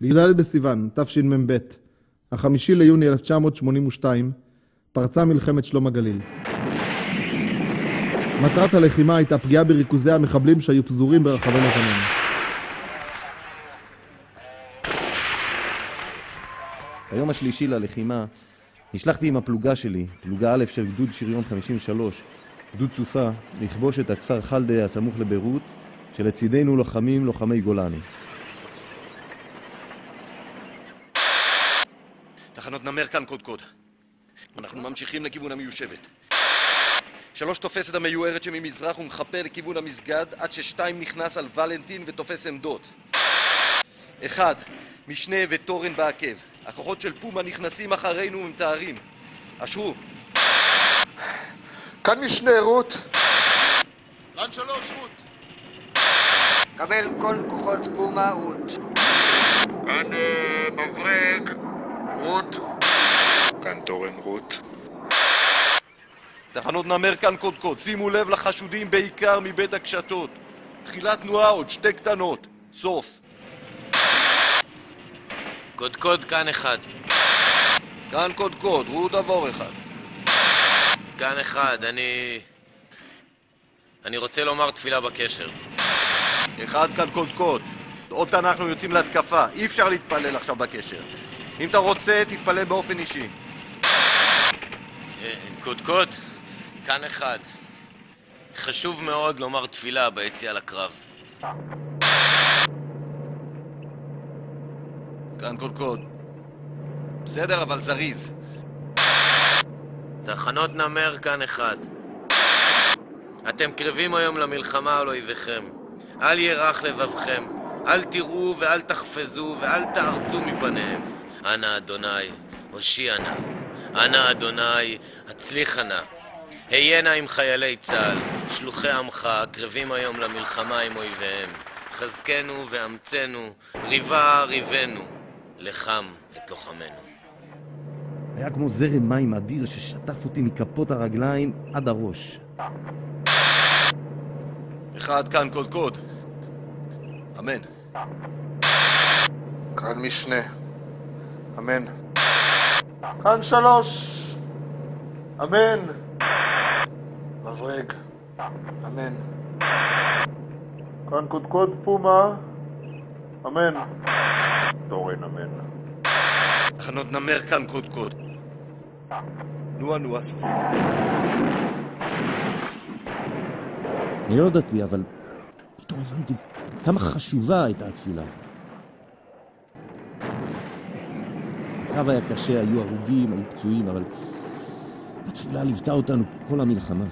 בי"ד בסיוון, תשמ"ב, 5 ליוני 1982, פרצה מלחמת שלום הגליל. מטרת הלחימה הייתה פגיעה בריכוזי המחבלים שהיו פזורים ברחבי לבנון. ביום השלישי ללחימה נשלחתי עם הפלוגה שלי, פלוגה א' של גדוד שריון 53, גדוד צופה, לכבוש את הכפר חלדה הסמוך לביירות, שלצידנו לוחמי גולני. תחנות נמר כאן קודקוד. אנחנו ממשיכים לכיוון המיושבת. 3 תופס את המיוערת שממזרח ומחפה לכיוון המסגד עד ש2 נכנס על ולנטין ותופס עמדות. 1. משנה וטורן בעקב. הכוחות של פומה נכנסים אחרינו ומתארים. אשרו. כאן משנה רות. רן 3 רות. קבל כל כוחות פומה רות. כאן מברג רות. כאן טורן רות. תחנות נמר כאן קודקוד. שימו לב לחשודים בעיקר מבית הקשתות. תחילת תנועה עוד 2 קטנות. סוף. קודקוד כאן 1. כאן קודקוד, רות עבור 1. כאן 1, אני רוצה לומר תפילה בקשר. 1 כאן קודקוד. עוד אנחנו יוצאים להתקפה. אי אפשר להתפלל עכשיו בקשר. אם אתה רוצה, תתפלל באופן אישי. קודקוד, כאן 1. חשוב מאוד לומר תפילה ביציאה לקרב. כאן קודקוד. בסדר, אבל זריז. תחנות נמר כאן 1. אתם קרבים היום למלחמה על אויביכם. אל ירח לבבכם. אל תראו ואל תחפזו ואל תארצו מפניהם. אנא אדוני, הושיע נא. אנא אדוני, הצליח נא. היה נא עם חיילי צה"ל, שלוחי עמך, קרבים היום למלחמה עם אויביהם. חזקנו ואמצנו, ריבה ריבנו, לחם את לוחמנו. היה כמו זרם מים אדיר ששטף אותי מכפות הרגליים עד הראש. 1 כאן קודקוד. אמן. כאן משנה. אמן. כאן 3. אמן. מברג. אמן. כאן קודקוד פומה. אמן. טורן אמן. תחנות נמר כאן קודקוד. נו אסף. אני לא ידעתי, אבל פתאום הבנתי כמה חשובה הייתה התפילה. הקרב היה קשה, היו הרוגים, היו פצועים, אבל התפילה ליוותה אותנו כל המלחמה.